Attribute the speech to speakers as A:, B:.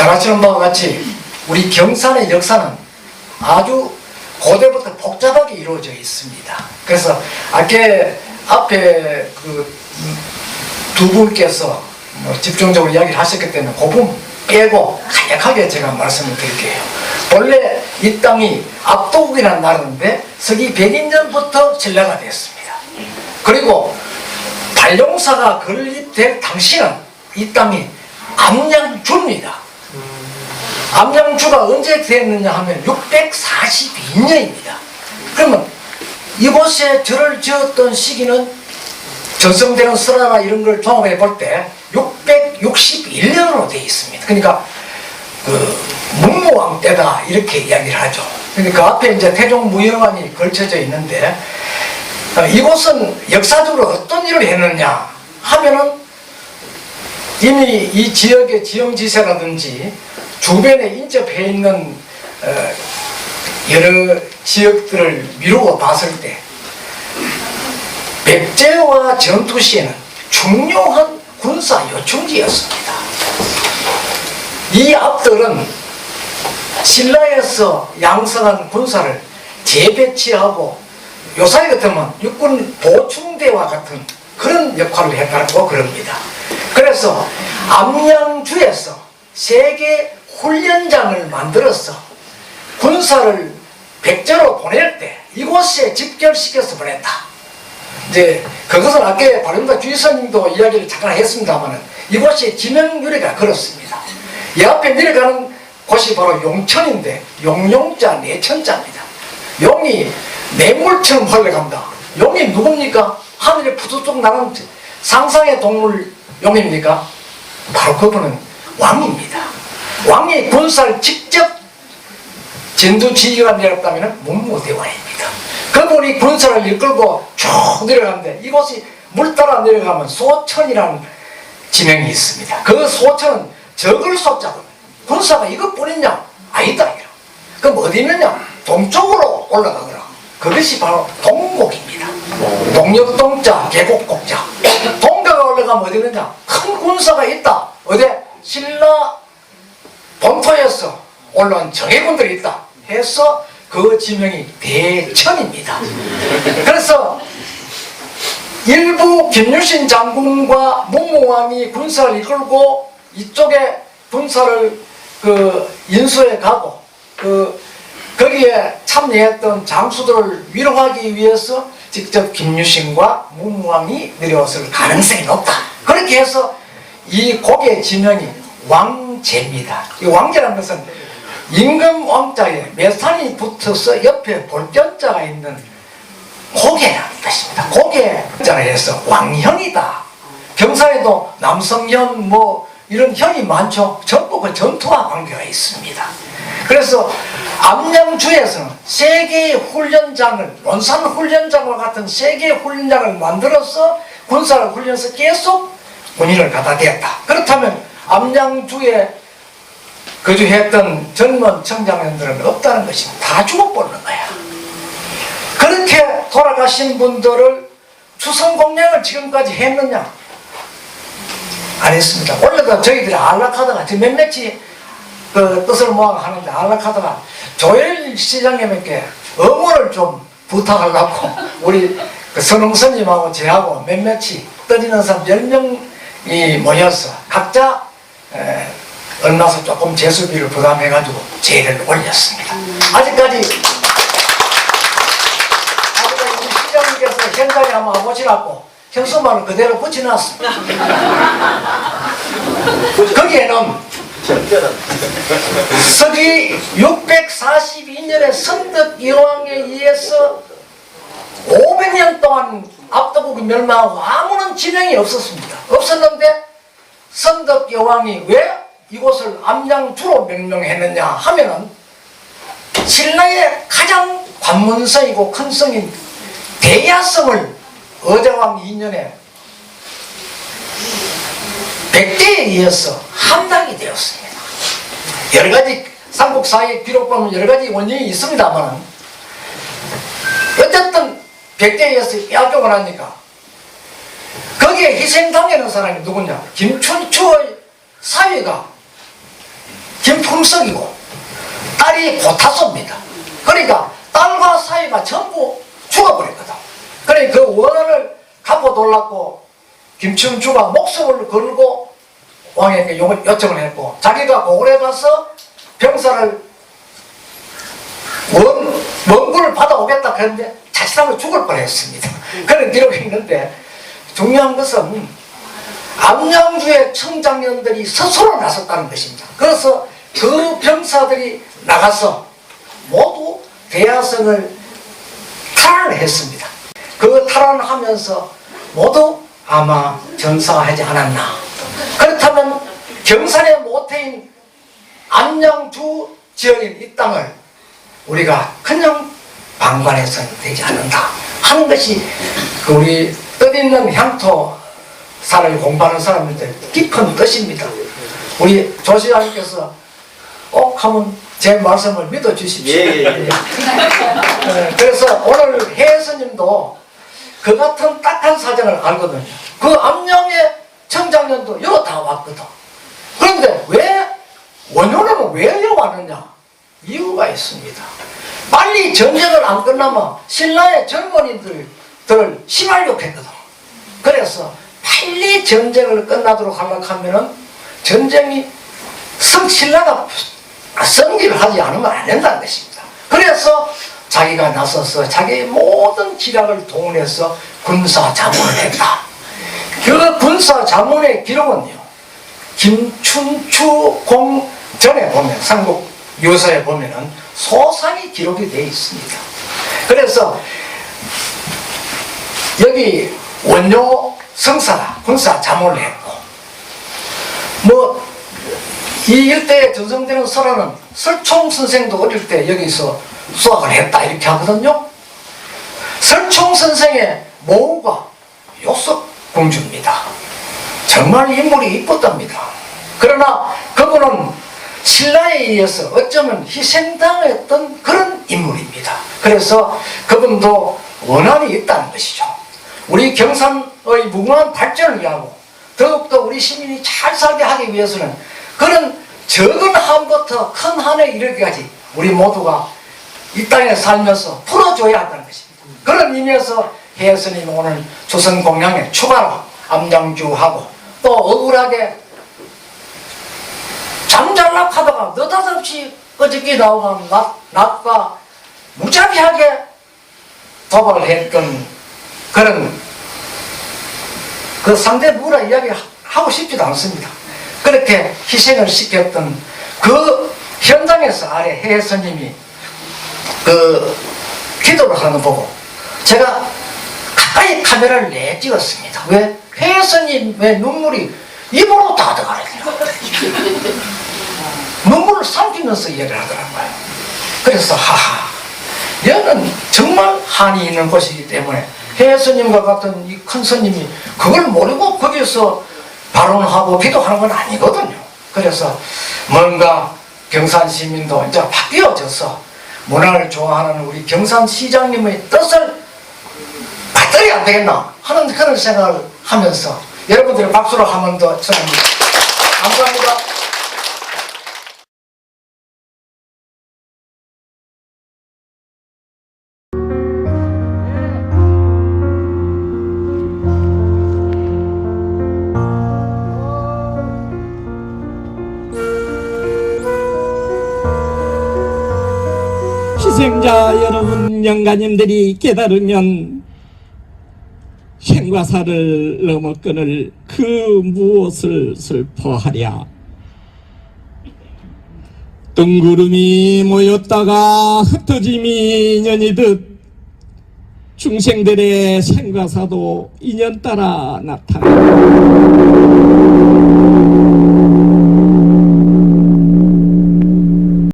A: 잘 아시는 바와 같이 우리 경산의 역사는 아주 고대부터 복잡하게 이루어져 있습니다. 그래서 앞에 그 두 분께서 집중적으로 이야기를 하셨기 때문에 그 부분 빼고 간략하게 제가 말씀을 드릴게요. 원래 이 땅이 압도국이라는 나라인데 서기 100년 전부터 신라가 됐습니다. 그리고 발용사가 건립될 당시는 이 땅이 암양주입니다. 암양주가 언제 됐느냐 하면 642년입니다. 그러면 이곳에 절을 지었던 시기는 전성되는 설화나 이런 걸 종합해 볼 때 661년으로 되어 있습니다. 그러니까 그 문무왕 때다 이렇게 이야기를 하죠. 그러니까 그 앞에 이제 태종무영왕이 걸쳐져 있는데 이곳은 역사적으로 어떤 일을 했느냐 하면은 이미 이 지역의 지형지세라든지 주변에 인접해 있는 여러 지역들을 미루고 봤을 때 백제와 전투 시에는 중요한 군사 요충지였습니다. 이 앞들은 신라에서 양성한 군사를 재배치하고 요사이 같으면 육군 보충대와 같은 그런 역할을 했다고 그럽니다. 그래서 암양주에서 세계 훈련장을 만들어서 군사를 백제로 보낼 때 이곳에 집결시켜서 보냈다. 이제 그것은 아까 바른다 주의선님도 이야기를 잠깐 했습니다만 이곳이 지명유래가 그렇습니다. 이 앞에 내려가는 곳이 바로 용천인데 용용자 내천자입니다. 용이 맹물처럼 흘러간다. 용이 누굽니까? 하늘에 푸드뚝 나는 상상의 동물 용입니까? 바로 그분은 왕입니다. 왕이 군사를 직접 전투지휘가 내렸다면 문무대왕입니다. 그분이 군사를 이끌고 쭉 내려가는데 이곳이 물 따라 내려가면 소천이라는 지명이 있습니다. 그 소천은 적을 쏟자고 군사가 이것뿐이냐? 아니다. 그럼 어디 있느냐? 동쪽으로 올라가거라. 그것이 바로 동곡입니다. 동력동자, 계곡곡자. 동가가 올라가면 어디 있느냐? 큰 군사가 있다. 어디? 신라 본토에서 올라온 정예군들이 있다. 해서 그 지명이 대천입니다. 그래서 일부 김유신 장군과 문무왕이 군사를 이끌고 이쪽에 군사를 인수해 가고 거기에 참여했던 장수들을 위로하기 위해서 직접 김유신과 문무왕이 내려왔을 가능성이 높다. 그렇게 해서 이 곡의 지명이 왕제입니다. 이 왕제라는 것은 임금 왕자에 매산이 붙어서 옆에 볼견자가 있는 고개라는 뜻입니다. 고개자를 해서 왕현이다. 경사에도 남성현 이런 현이 많죠. 전부 그 전투와 관계가 있습니다. 그래서 암양주에서는 세계의 훈련장을 논산 훈련장과 같은 세계의 훈련장을 만들어서 군사를 훈련해서 계속 군인을 갖다 대었다. 그렇다면 암양주에 거주했던 젊은 청장년들은 없다는 것입니다. 다 죽어버리는 거야. 그렇게 돌아가신 분들을 추성공양을 지금까지 했느냐? 안 했습니다. 원래도 저희들이 안락하다가 지금 몇몇이 그 뜻을 모아 하는데 안락하다가 조엘 시장님께 응원을 좀 부탁하려고 우리 그 선홍스님하고 저하고 몇몇이 떠지는 사람 10명이 모여서 각자 얼마서 조금 제수비를 부담해가지고 제의를 올렸습니다. 아직까지 우리 시장님께서 현장에 한번 와보시라고 현수막을 그대로 붙여놨습니다. 거기에는 서기 642년에 선덕여왕에 의해서 500년 동안 압도국이 멸망하고 아무런 지명이 없었습니다. 없었는데 선덕여왕이 왜 이곳을 암양주로 명명했느냐 하면은 신라의 가장 관문성이고 큰 성인 대야성을 의자왕 2년에 백제에 의해서 함락이 되었습니다. 여러가지 삼국사의 기록 보면 여러가지 원인이 있습니다만 어쨌든 백제에 의해서 빼앗겨고 하니까 거기에 희생당하는 사람이 누구냐? 김춘추의 사위가 김품석이고 딸이 고타소입니다. 그러니까 딸과 사위가 전부 죽어버렸거든. 그러니까 그 원한을 갚아 돌랐고 김춘추가 목숨을 걸고 왕에게 요청을 했고 자기가 고을에 가서 병사를 원군을 받아오겠다 그랬는데 자칫하면 죽을 뻔했습니다. 그런 기록이 있는데 중요한 것은 암양주의 청장년들이 스스로 나섰다는 것입니다. 그래서 그 병사들이 나가서 모두 대야성을 탈환을 했습니다. 그 탈환하면서 모두 아마 전사하지 않았나. 그렇다면 경산의 모태인 안양주 지역인 이 땅을 우리가 그냥 방관해서는 되지 않는다 하는 것이 그 우리 뜻있는 향토사를 공부하는 사람들 깊은 뜻입니다. 우리 조시장님께서 꼭 하면 제 말씀을 믿어주십시오. 예. 그래서 오늘 혜스님도 그 같은 딱한 사정을 알거든요. 그 암양의 청장년도 여기 다 왔거든. 그런데 왜 원효는 왜 여기 왔느냐? 이유가 있습니다. 빨리 전쟁을 안 끝나면 신라의 젊은이들을 심하려고 했거든. 그래서 빨리 전쟁을 끝나도록 하려고 하면은 전쟁이 신라가 성기를 하지 않으면 안 된다는 것입니다. 그래서 자기가 나서서 자기의 모든 기략을 동원해서 군사 자문을 했다. 그 군사 자문의 기록은요, 김춘추 공전에 보면, 삼국 유서에 보면은 소상히 기록이 되어 있습니다. 그래서 여기 원효 성사가 군사 자문을 했고, 이 일대에 전성되는 설화는 설총 선생도 어릴 때 여기서 수학을 했다 이렇게 하거든요. 설총 선생의 모우가 요섭공주입니다. 정말 인물이 이뻤답니다. 그러나 그분은 신라에 의해서 어쩌면 희생당했던 그런 인물입니다. 그래서 그분도 원한이 있다는 것이죠. 우리 경산의 무궁한 발전을 위하고 더욱더 우리 시민이 잘 살게 하기 위해서는 그런 적은 한부터 큰 한에 이르기까지 우리 모두가 이 땅에 살면서 풀어줘야 한다는 것입니다. 그런 의미에서 혜스님이 오늘 조선공양에 추가로 암양주하고 또 억울하게 잠잘락 하다가 느닷없이 어저께 나오는 낮과 무자비하게 도발했던 그런 그 상대 누구라 이야기하고 싶지도 않습니다. 그렇게 희생을 시켰던 그 현장에서 아래 혜스님이 그 기도를 하는 거 보고 제가 가까이 카메라를 내 찍었습니다. 왜? 혜스님의 눈물이 입으로 다 들어가요. 눈물을 삼키면서 이야기를 하더라고요. 그래서 하하, 얘는 정말 한이 있는 곳이기 때문에 혜스님과 같은 이 큰 스님이 그걸 모르고 거기서 발언하고 기도하는 건 아니거든요. 그래서 뭔가 경산 시민도 이제 바뀌어져서 문화를 좋아하는 우리 경산시장님의 뜻을 받들이 안 되겠나 하는 그런 생각을 하면서 여러분들의 박수로 한 번 더 전합니다. 감사합니다.
B: 희생자 여러분, 영가님들이 깨달으면 생과사를 넘어 끊을 그 무엇을 슬퍼하랴. 뜬구름이 모였다가 흩어짐이 인연이듯 중생들의 생과사도 인연 따라 나타난다.